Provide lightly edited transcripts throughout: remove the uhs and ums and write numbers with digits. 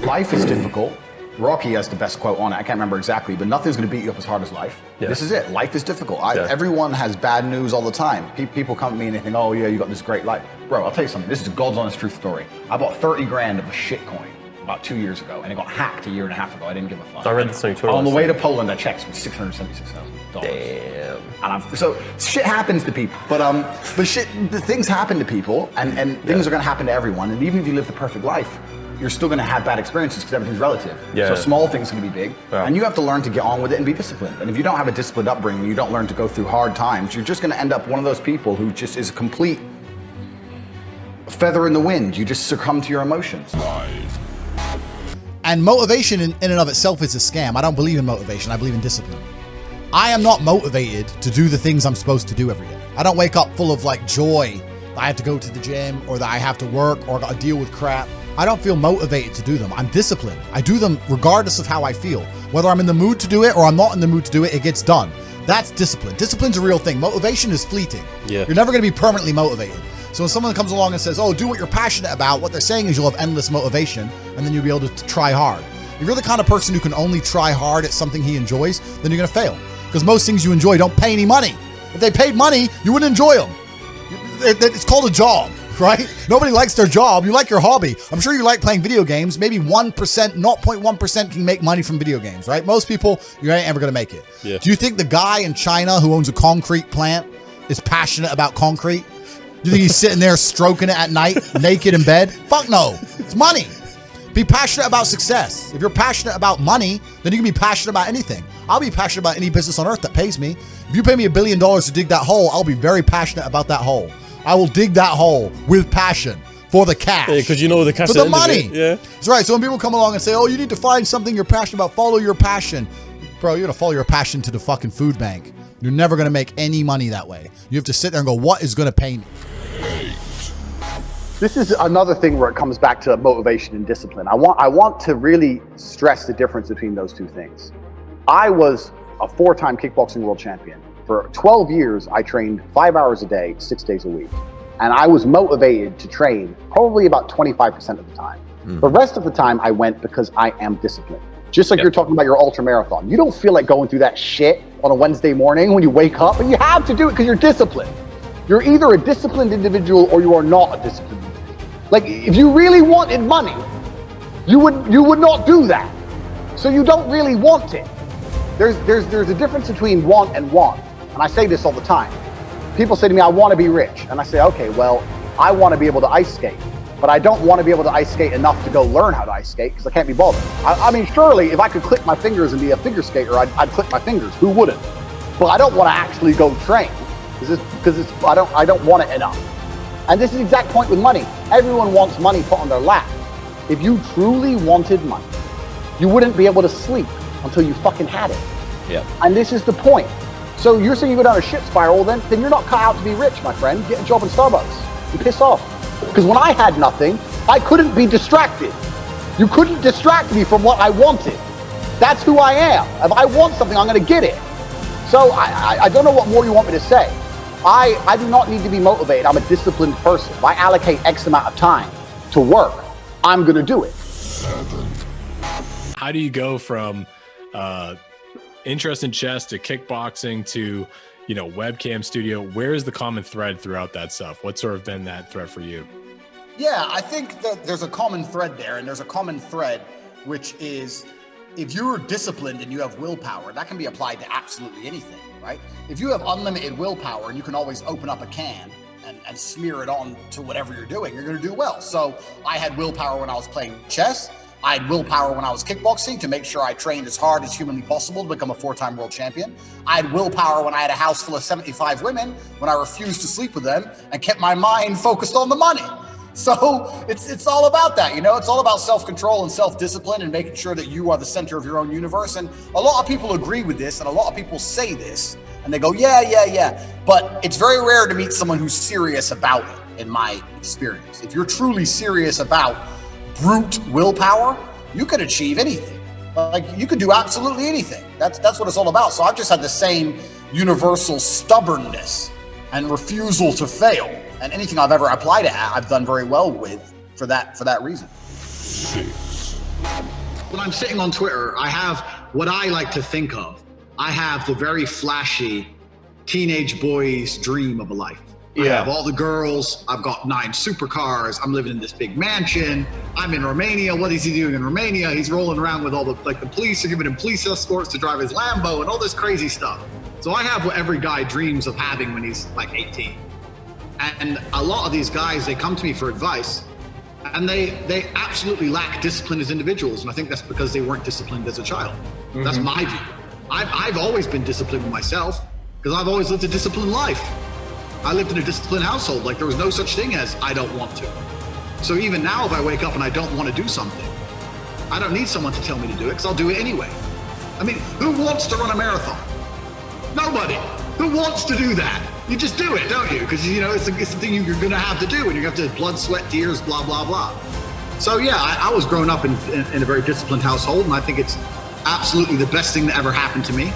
life is difficult. Rocky has the best quote on it. I can't remember exactly, but nothing's going to beat you up as hard as life. Yeah. This is it. Life is difficult. Everyone has bad news all the time. People come to me and they think, oh yeah, you got this great life. Bro, I'll tell you something. This is a God's honest truth story. I bought 30 grand of a shit coin about 2 years ago, and it got hacked a year and a half ago. I didn't give a fuck. I read this on Twitter. On the way to Poland, I checked with $676,000. Damn. And so shit happens to people, but things happen to people, and things are going to happen to everyone. And even if you live the perfect life, you're still going to have bad experiences because everything's relative. Yeah. So small things can be big, and you have to learn to get on with it and be disciplined. And if you don't have a disciplined upbringing, you don't learn to go through hard times, you're just going to end up one of those people who just is a complete feather in the wind. You just succumb to your emotions. And motivation in and of itself is a scam. I don't believe in motivation. I believe in discipline. I am not motivated to do the things I'm supposed to do every day. I don't wake up full of like joy that I have to go to the gym or that I have to work or deal with crap. I don't feel motivated to do them. I'm disciplined. I do them regardless of how I feel. Whether I'm in the mood to do it or I'm not in the mood to do it, it gets done. That's discipline. Discipline's a real thing. Motivation is fleeting. Yeah. You're never going to be permanently motivated. So when someone comes along and says, oh, do what you're passionate about, what they're saying is you'll have endless motivation and then you'll be able to try hard. If you're the kind of person who can only try hard at something he enjoys, then you're going to fail. Because most things you enjoy don't pay any money. If they paid money, you wouldn't enjoy them. It's called a job. Right? Nobody likes their job. You like your hobby. I'm sure you like playing video games. Maybe 1%, 0.1% can make money from video games, right? Most people, you ain't ever going to make it. Yeah. Do you think the guy in China who owns a concrete plant is passionate about concrete? Do you think he's sitting there stroking it at night, naked in bed? Fuck no. It's money. Be passionate about success. If you're passionate about money, then you can be passionate about anything. I'll be passionate about any business on earth that pays me. If you pay me $1 billion to dig that hole, I'll be very passionate about that hole. I will dig that hole with passion for the cash. Yeah, because you know the cash. For the money. Yeah. That's right. So when people come along and say, oh, you need to find something you're passionate about, follow your passion. Bro, you're going to follow your passion to the fucking food bank. You're never going to make any money that way. You have to sit there and go, what is going to pay me? This is another thing where it comes back to motivation and discipline. I want to really stress the difference between those two things. I was a 4-time kickboxing world champion. For 12 years, I trained 5 hours a day, 6 days a week. And I was motivated to train probably about 25% of the time. The rest of the time I went because I am disciplined. Just like you're talking about your ultra marathon. You don't feel like going through that shit on a Wednesday morning when you wake up, but you have to do it because you're disciplined. You're either a disciplined individual or you are not a disciplined individual. Like if you really wanted money, you would not do that. So you don't really want it. There's a difference between want and want. And I say this all the time. People say to me, I want to be rich. And I say, okay, well, I want to be able to ice skate, but I don't want to be able to ice skate enough to go learn how to ice skate because I can't be bothered. I mean, surely if I could click my fingers and be a figure skater, I'd click my fingers. Who wouldn't? But I don't want to actually go train because I don't want it enough. And this is the exact point with money. Everyone wants money put on their lap. If you truly wanted money, you wouldn't be able to sleep until you fucking had it. Yeah. And this is the point. So you're saying you go down a shit spiral, then you're not cut out to be rich, my friend. Get a job in Starbucks and piss off. Because when I had nothing, I couldn't be distracted. You couldn't distract me from what I wanted. That's who I am. If I want something, I'm going to get it. So I don't know what more you want me to say. I do not need to be motivated. I'm a disciplined person. If I allocate X amount of time to work, I'm going to do it. How do you go from interest in chess to kickboxing to, webcam studio? Where's the common thread throughout that stuff? What's sort of been that thread for you? Yeah, I think that there's a common thread there, and there's a common thread, which is if you're disciplined and you have willpower, that can be applied to absolutely anything, right? If you have unlimited willpower and you can always open up a can and smear it on to whatever you're doing, you're going to do well. So I had willpower when I was playing chess. I had willpower when I was kickboxing to make sure I trained as hard as humanly possible to become a 4-time world champion. I had willpower when I had a house full of 75 women, when I refused to sleep with them and kept my mind focused on the money. So it's all about that, it's all about self-control and self-discipline and making sure that you are the center of your own universe. And a lot of people agree with this and a lot of people say this and they go, yeah. But it's very rare to meet someone who's serious about it, in my experience. If you're truly serious about brute willpower, you could achieve anything. Like you could do absolutely anything. That's what it's all about. So I've just had the same universal stubbornness and refusal to fail. And anything I've ever applied it at, I've done very well with for that reason. 6, When I'm sitting on Twitter, I have what I like to think of. I have the very flashy teenage boy's dream of a life. I have all the girls. I've got 9 supercars. I'm living in this big mansion. I'm in Romania. What is he doing in Romania? He's rolling around with all the police are giving him police escorts to drive his Lambo and all this crazy stuff. So I have what every guy dreams of having when he's like 18. And a lot of these guys, they come to me for advice, and they absolutely lack discipline as individuals. And I think that's because they weren't disciplined as a child. Mm-hmm. That's my view. I've always been disciplined with myself because I've always lived a disciplined life. I lived in a disciplined household. Like, there was no such thing as I don't want to. So even now, if I wake up and I don't want to do something, I don't need someone to tell me to do it because I'll do it anyway. I mean, who wants to run a marathon? Nobody. Who wants to do that? You just do it, don't you? Because, you know, it's the thing you're going to have to do, and you have to blood, sweat, tears, blah, blah, blah. So yeah, I was growing up in a very disciplined household, and I think it's absolutely the best thing that ever happened to me.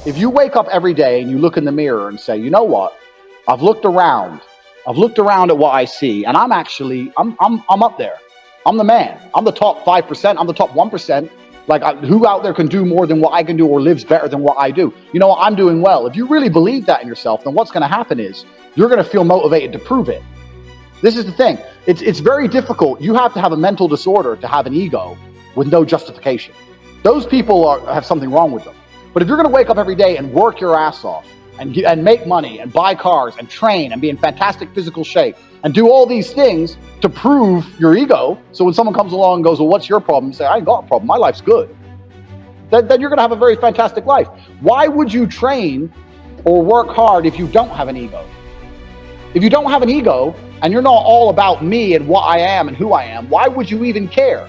If you wake up every day and you look in the mirror and say, you know what, I've looked around at what I see, and I'm up there. I'm the man. I'm the top 5%. I'm the top 1%. Like, who out there can do more than what I can do or lives better than what I do? You know what? I'm doing well. If you really believe that in yourself, then what's going to happen is you're going to feel motivated to prove it. This is the thing. It's very difficult. You have to have a mental disorder to have an ego with no justification. Those people have something wrong with them. But if you're going to wake up every day and work your ass off and make money and buy cars and train and be in fantastic physical shape and do all these things to prove your ego, so when someone comes along and goes, well, what's your problem? You say, I ain't got a problem. My life's good. Then you're going to have a very fantastic life. Why would you train or work hard if you don't have an ego? If you don't have an ego and you're not all about me and what I am and who I am, why would you even care?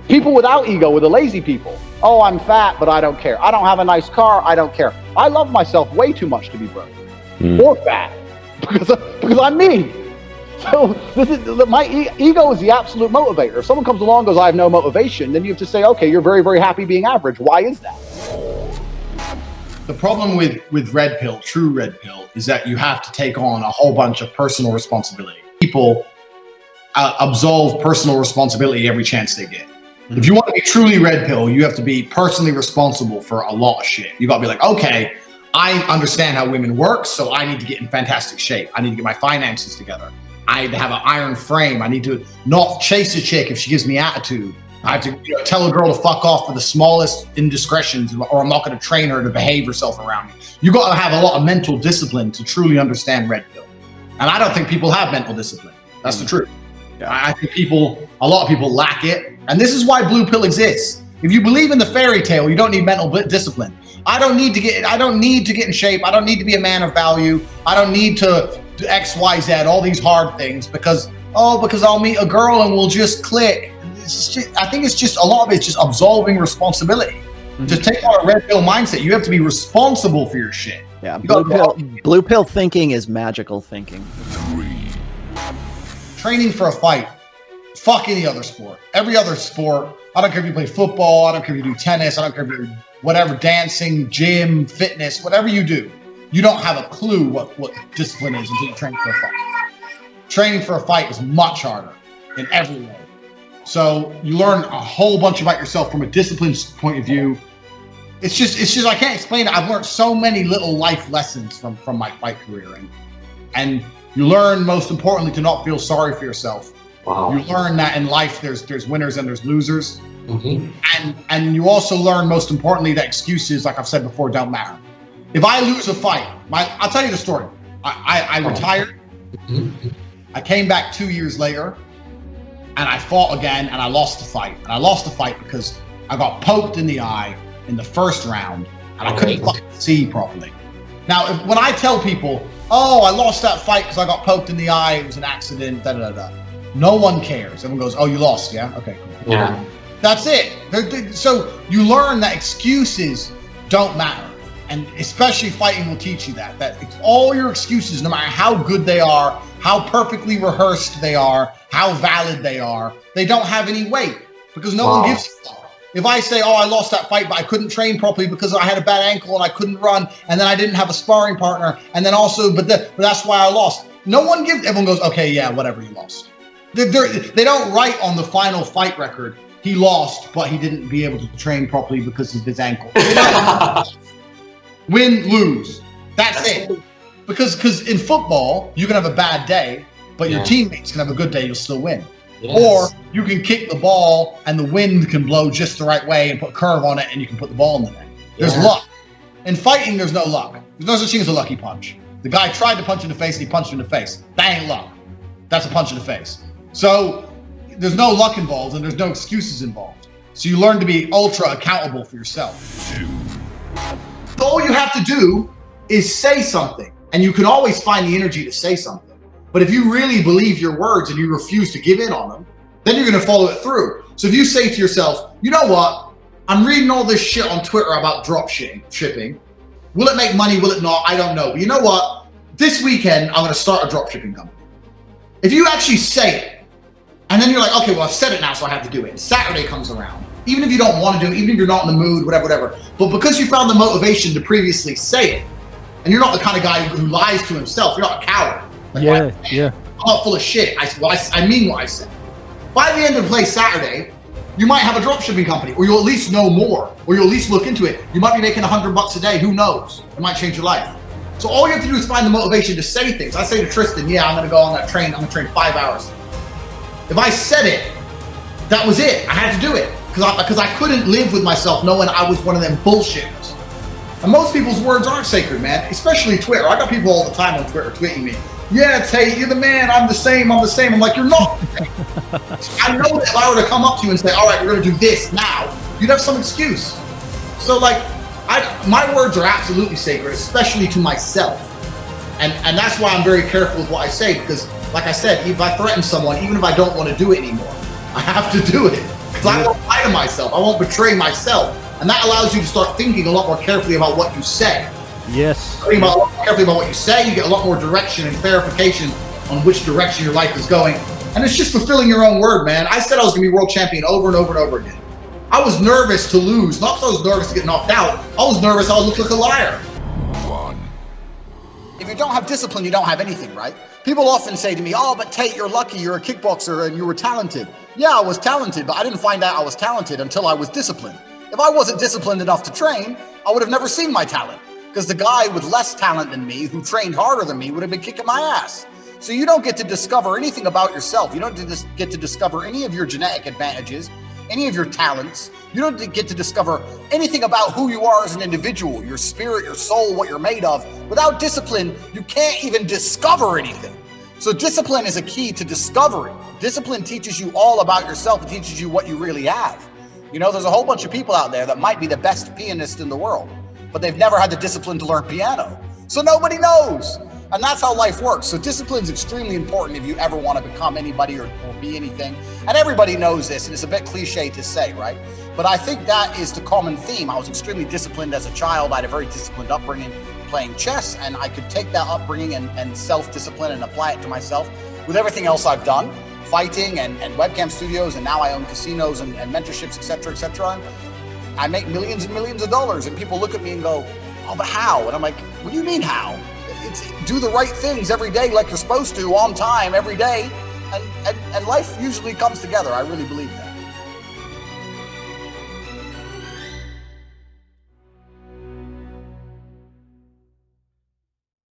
People without ego are the lazy people. Oh, I'm fat, but I don't care. I don't have a nice car. I don't care. I love myself way too much to be broke or fat because I'm me. So my ego is the absolute motivator. If someone comes along and goes, I have no motivation, then you have to say, okay, you're very, very happy being average. Why is that? The problem with RedPill, true RedPill, is that you have to take on a whole bunch of personal responsibility. People absolve personal responsibility every chance they get. If you want to be truly RedPill, you have to be personally responsible for a lot of shit. You got to be like, okay, I understand how women work, so I need to get in fantastic shape. I need to get my finances together. I need to have an iron frame. I need to not chase a chick if she gives me attitude. I have to tell a girl to fuck off for the smallest indiscretions, or I'm not going to train her to behave herself around me. You got to have a lot of mental discipline to truly understand RedPill. And I don't think people have mental discipline. That's the truth. Yeah. I think a lot of people lack it. And this is why Blue Pill exists. If you believe in the fairy tale, you don't need mental discipline. I don't need to get in shape. I don't need to be a man of value. I don't need to do X, Y, Z, all these hard things because I'll meet a girl and we'll just click. I think it's just a lot of it's just absolving responsibility. Mm-hmm. Just take on a red pill mindset. You have to be responsible for your shit. Yeah, blue pill thinking is magical thinking. Training for a fight. Fuck any other sport. Every other sport. I don't care if you play football. I don't care if you do tennis. I don't care if you're whatever, dancing, gym, fitness, whatever you do. You don't have a clue what discipline is until you train for a fight. Training for a fight is much harder in every way. So you learn a whole bunch about yourself from a discipline point of view. It's just I can't explain it. I've learned so many little life lessons from my fight career, and you learn, most importantly, to not feel sorry for yourself. Wow. You learn that in life there's winners and there's losers. Mm-hmm. And you also learn, most importantly, that excuses, like I've said before, don't matter. If I lose a fight, I'll tell you the story. I retired. Mm-hmm. I came back 2 years later, and I fought again, and I lost the fight. And I lost the fight because I got poked in the eye in the first round, and I couldn't fucking see properly. Now, when I tell people, oh, I lost that fight because I got poked in the eye, it was an accident, da-da-da-da. No one cares. Everyone goes, oh, you lost, yeah? Okay, cool. Yeah. That's it. So you learn that excuses don't matter. And especially fighting will teach you that all your excuses, no matter how good they are, how perfectly rehearsed they are, how valid they are, they don't have any weight because no one gives a fuck. If I say, oh, I lost that fight, but I couldn't train properly because I had a bad ankle and I couldn't run, and then I didn't have a sparring partner, and then also, but that's why I lost. Everyone goes, okay, yeah, whatever, you lost. They don't write on the final fight record, he lost, but he didn't be able to train properly because of his ankle. Win, lose. That's it. Because in football, you can have a bad day, but your teammates can have a good day, you'll still win. Yes. Or you can kick the ball and the wind can blow just the right way and put a curve on it and you can put the ball in the net. There's luck. In fighting, there's no luck. There's no such thing as a lucky punch. The guy tried to punch in the face and he punched in the face. That ain't luck. That's a punch in the face. So there's no luck involved and there's no excuses involved. So you learn to be ultra accountable for yourself. All you have to do is say something, and you can always find the energy to say something. But if you really believe your words and you refuse to give in on them, then you're going to follow it through. So if you say to yourself, you know what? I'm reading all this shit on Twitter about drop shipping. Will it make money? Will it not? I don't know. But you know what? This weekend, I'm going to start a drop shipping company. If you actually say it, and then you're like, okay, well, I've said it now, so I have to do it. And Saturday comes around. Even if you don't want to do it, even if you're not in the mood, whatever. But because you found the motivation to previously say it, and you're not the kind of guy who lies to himself, you're not a coward. Like, I'm not full of shit. I mean what I said. By the end of play Saturday, you might have a dropshipping company, or you'll at least know more, or you'll at least look into it. You might be making $100 a day. Who knows? It might change your life. So all you have to do is find the motivation to say things. I say to Tristan, I'm going to go on that train. I'm going to train 5 hours. If I said it, that was it. I had to do it because I couldn't live with myself knowing I was one of them bullshitters. And most people's words aren't sacred, man, especially Twitter. I got people all the time on Twitter tweeting me, yeah, Tate, you're the man. I'm the same. I'm like, you're not. I know that if I were to come up to you and say, all right, we're going to do this now, you'd have some excuse. So like, my words are absolutely sacred, especially to myself. And that's why I'm very careful with what I say, because like I said, if I threaten someone, even if I don't want to do it anymore, I have to do it. Because I won't lie to myself. I won't betray myself. And that allows you to start thinking a lot more carefully about what you say. Yes. Thinking a lot more carefully about what you say, you get a lot more direction and clarification on which direction your life is going. And it's just fulfilling your own word, man. I said I was going to be world champion over and over and over again. I was nervous to lose, not because I was nervous to get knocked out. I was nervous I would look like a liar. If you don't have discipline, you don't have anything, right? People often say to me, oh, but Tate, you're lucky, you're a kickboxer and you were talented. Yeah, I was talented, but I didn't find out I was talented until I was disciplined. If I wasn't disciplined enough to train, I would have never seen my talent, because the guy with less talent than me, who trained harder than me, would have been kicking my ass. So you don't get to discover anything about yourself. You don't get to discover any of your genetic advantages, any of your talents. You don't get to discover anything about who you are as an individual, your spirit, your soul, what you're made of. Without discipline, you can't even discover anything. So discipline is a key to discovery. Discipline teaches you all about yourself. It teaches you what you really have. You know, there's a whole bunch of people out there that might be the best pianist in the world, but they've never had the discipline to learn piano. So nobody knows. And that's how life works. So discipline is extremely important if you ever want to become anybody or be anything. And everybody knows this, and it's a bit cliche to say, right? But I think that is the common theme. I was extremely disciplined as a child. I had a very disciplined upbringing playing chess, and I could take that upbringing and self-discipline and apply it to myself with everything else I've done, fighting and webcam studios, and now I own casinos and mentorships, et cetera, et cetera. I make millions and millions of dollars, and people look at me and go, oh, but how? And I'm like, what do you mean how? It's do the right things every day like you're supposed to, on time, every day, and life usually comes together. I really believe that.